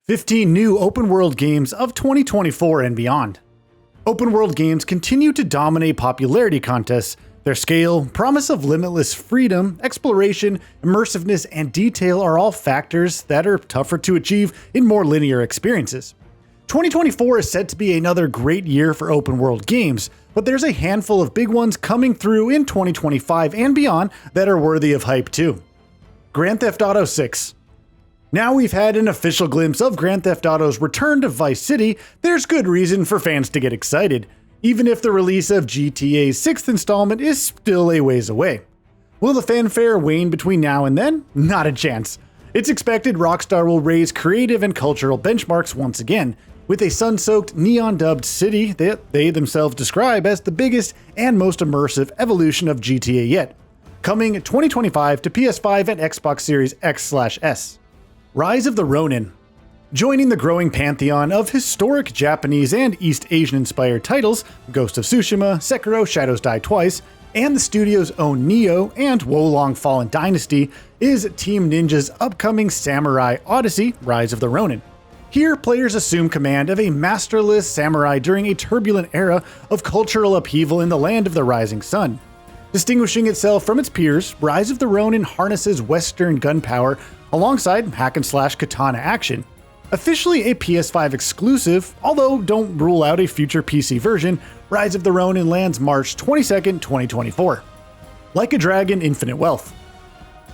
15 new open-world games of 2024 and beyond. Open-world games continue to dominate popularity contests. Their scale, promise of limitless freedom, exploration, immersiveness, and detail are all factors that are tougher to achieve in more linear experiences. 2024 is set to be another great year for open-world games, but there's a handful of big ones coming through in 2025 and beyond that are worthy of hype too. Grand Theft Auto 6. Now we've had an official glimpse of Grand Theft Auto's return to Vice City, there's good reason for fans to get excited, even if the release of GTA's 6th installment is still a ways away. Will the fanfare wane between now and then? Not a chance. It's expected Rockstar will raise creative and cultural benchmarks once again, with a sun-soaked, neon-dubbed city that they themselves describe as the biggest and most immersive evolution of GTA yet, coming 2025 to PS5 and Xbox Series X/S. Rise of the Ronin. Joining the growing pantheon of historic Japanese and East Asian-inspired titles, Ghost of Tsushima, Sekiro: Shadows Die Twice, and the studio's own Nioh and Wolong Fallen Dynasty, is Team Ninja's upcoming Samurai Odyssey, Rise of the Ronin. Here, players assume command of a masterless samurai during a turbulent era of cultural upheaval in the land of the rising sun. Distinguishing itself from its peers, Rise of the Ronin harnesses Western gunpowder alongside hack-and-slash katana action. Officially a PS5 exclusive, although don't rule out a future PC version, Rise of the Ronin lands March 22nd, 2024. Like a Dragon: Infinite Wealth.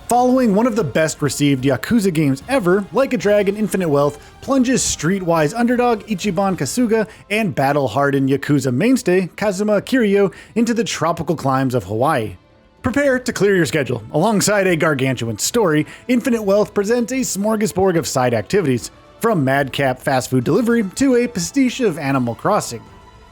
Following one of the best-received Yakuza games ever, Like a Dragon: Infinite Wealth plunges streetwise underdog Ichiban Kasuga and battle-hardened Yakuza mainstay Kazuma Kiryu into the tropical climes of Hawaii. Prepare to clear your schedule. Alongside a gargantuan story, Infinite Wealth presents a smorgasbord of side activities, from madcap fast food delivery to a pastiche of Animal Crossing.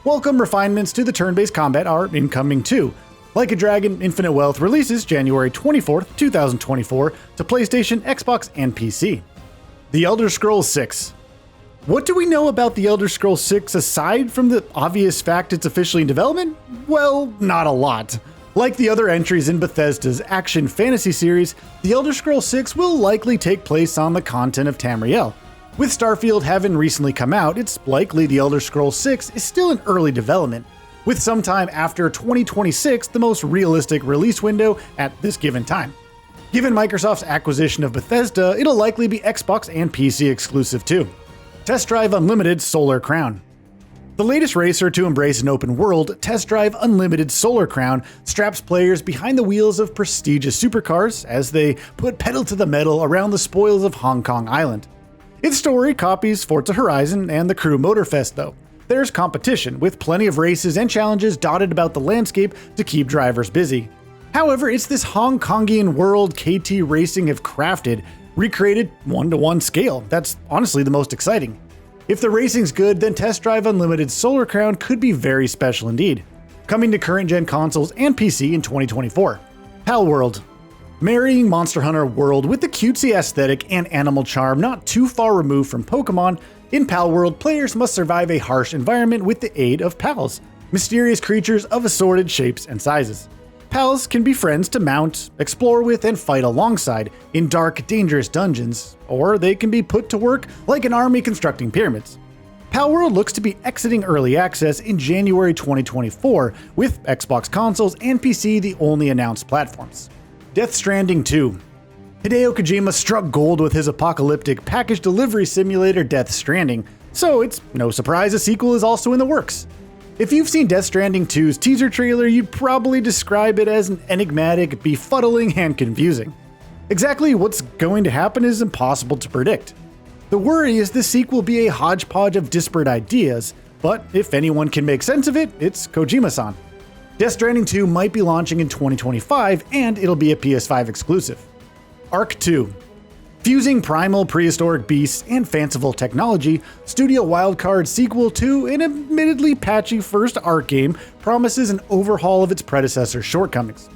Welcome refinements to the turn-based combat are incoming too. Like a Dragon: Infinite Wealth releases January 24th, 2024 to PlayStation, Xbox, and PC. The Elder Scrolls 6. What do we know about The Elder Scrolls 6 aside from the obvious fact it's officially in development? Well, not a lot. Like the other entries in Bethesda's action fantasy series, The Elder Scrolls 6 will likely take place on the continent of Tamriel. With Starfield having recently come out, it's likely The Elder Scrolls 6 is still in early development, with some time after 2026 the most realistic release window at this given time. Given Microsoft's acquisition of Bethesda, it'll likely be Xbox and PC exclusive too. Test Drive Unlimited Solar Crown. The latest racer to embrace an open world, Test Drive Unlimited Solar Crown straps players behind the wheels of prestigious supercars as they put pedal to the metal around the spoils of Hong Kong Island. Its story copies Forza Horizon and the Crew Motorfest though. There's competition, with plenty of races and challenges dotted about the landscape to keep drivers busy. However, it's this Hong Kongian world KT Racing have crafted, recreated 1-to-1 scale, that's honestly the most exciting. If the racing's good, then Test Drive Unlimited Solar Crown could be very special indeed. Coming to current-gen consoles and PC in 2024. Pal World. Marrying Monster Hunter World with the cutesy aesthetic and animal charm not too far removed from Pokemon, in Pal World, players must survive a harsh environment with the aid of pals, mysterious creatures of assorted shapes and sizes. Pals can be friends to mount, explore with, and fight alongside in dark, dangerous dungeons, or they can be put to work like an army constructing pyramids. Pal World looks to be exiting early access in January 2024, with Xbox consoles and PC the only announced platforms. Death Stranding 2. Hideo Kojima struck gold with his apocalyptic package delivery simulator Death Stranding, so it's no surprise a sequel is also in the works. If you've seen Death Stranding 2's teaser trailer, you'd probably describe it as enigmatic, befuddling, and confusing. Exactly what's going to happen is impossible to predict. The worry is this sequel will be a hodgepodge of disparate ideas, but if anyone can make sense of it, it's Kojima-san. Death Stranding 2 might be launching in 2025, and it'll be a PS5 exclusive. Ark 2. Fusing primal prehistoric beasts and fanciful technology, Studio Wildcard's sequel to an admittedly patchy first Ark game promises an overhaul of its predecessor's shortcomings.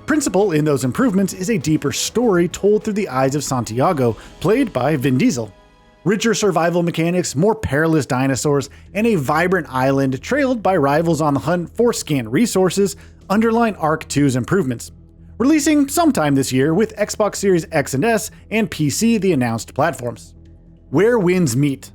Principal in those improvements is a deeper story told through the eyes of Santiago, played by Vin Diesel. Richer survival mechanics, more perilous dinosaurs, and a vibrant island trailed by rivals on the hunt for scant resources underline Ark 2's improvements. Releasing sometime this year with Xbox Series X and S and PC the announced platforms. Where Winds Meet.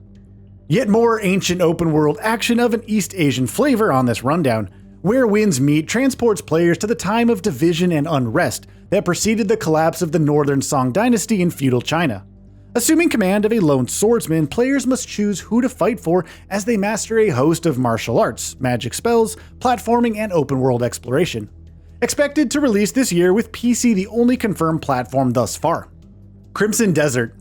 Yet more ancient open world action of an East Asian flavor on this rundown. Where Winds Meet transports players to the time of division and unrest that preceded the collapse of the Northern Song dynasty in feudal China. Assuming command of a lone swordsman, players must choose who to fight for as they master a host of martial arts, magic spells, platforming, and open world exploration. Expected to release this year with PC the only confirmed platform thus far. Crimson Desert.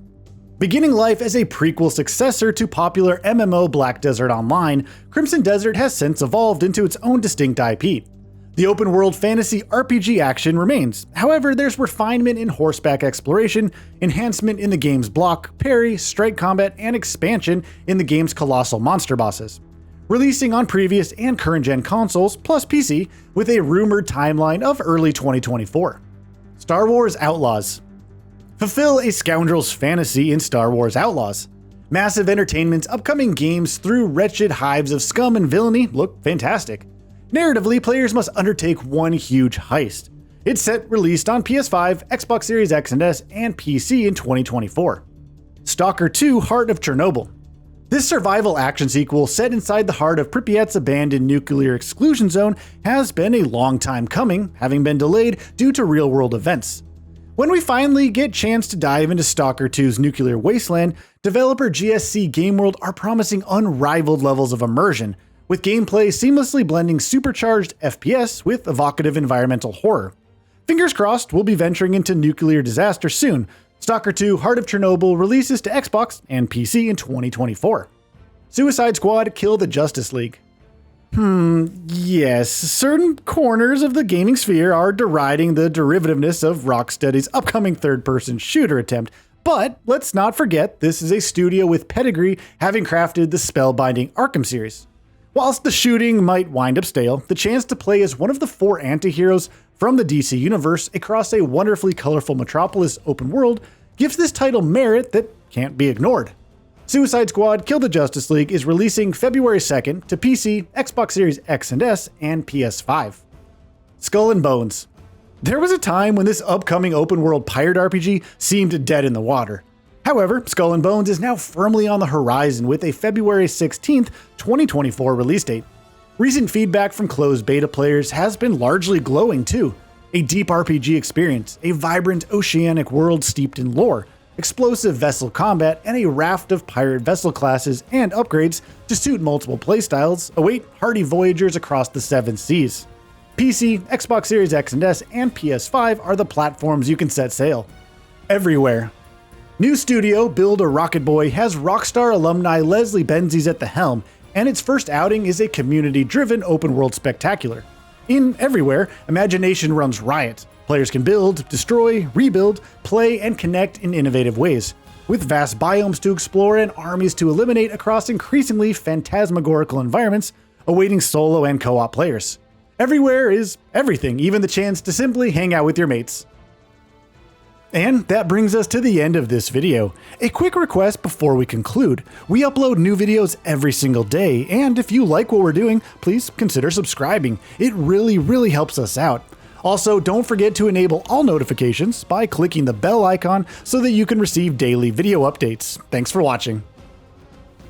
Beginning life as a prequel successor to popular MMO Black Desert Online, Crimson Desert has since evolved into its own distinct IP. The open-world fantasy RPG action remains, however there's refinement in horseback exploration, enhancement in the game's block, parry, strike combat, and expansion in the game's colossal monster bosses. Releasing on previous and current-gen consoles, plus PC, with a rumored timeline of early 2024. Star Wars Outlaws. Fulfill a scoundrel's fantasy in Star Wars Outlaws. Massive Entertainment's upcoming games through wretched hives of scum and villainy look fantastic. Narratively, players must undertake one huge heist. It's set released on PS5, Xbox Series X and S, and PC in 2024. Stalker 2: Heart of Chernobyl. This survival action sequel set inside the heart of Pripyat's abandoned nuclear exclusion zone has been a long time coming, having been delayed due to real-world events. When we finally get chance to dive into Stalker 2's nuclear wasteland, developer GSC Game World are promising unrivaled levels of immersion, with gameplay seamlessly blending supercharged FPS with evocative environmental horror. Fingers crossed we'll be venturing into nuclear disaster soon. Stalker 2: Heart of Chernobyl releases to Xbox and PC in 2024. Suicide Squad: Kill the Justice League. Yes, certain corners of the gaming sphere are deriding the derivativeness of Rocksteady's upcoming third-person shooter attempt, but let's not forget this is a studio with pedigree, having crafted the spellbinding Arkham series. Whilst the shooting might wind up stale, the chance to play as one of the 4 anti-heroes from the DC universe across a wonderfully colorful Metropolis open world gives this title merit that can't be ignored. Suicide Squad: Kill the Justice League is releasing February 2nd to PC, Xbox Series X and S, and PS5. Skull and Bones. There was a time when this upcoming open world pirate RPG seemed dead in the water. However, Skull and Bones is now firmly on the horizon with a February 16th, 2024 release date. Recent feedback from closed beta players has been largely glowing too. A deep RPG experience, a vibrant oceanic world steeped in lore, explosive vessel combat, and a raft of pirate vessel classes and upgrades to suit multiple playstyles await hardy voyagers across the 7 seas. PC, Xbox Series X and S, and PS5 are the platforms you can set sail. Everywhere. New studio Build a Rocket Boy has Rockstar alumni Leslie Benzies at the helm, and its first outing is a community-driven open-world spectacular. In Everywhere, imagination runs riot. Players can build, destroy, rebuild, play, and connect in innovative ways, with vast biomes to explore and armies to eliminate across increasingly phantasmagorical environments awaiting solo and co-op players. Everywhere is everything, even the chance to simply hang out with your mates. And that brings us to the end of this video. A quick request before we conclude. We upload new videos every single day, and if you like what we're doing, please consider subscribing. It really helps us out. Also, don't forget to enable all notifications by clicking the bell icon so that you can receive daily video updates. Thanks for watching.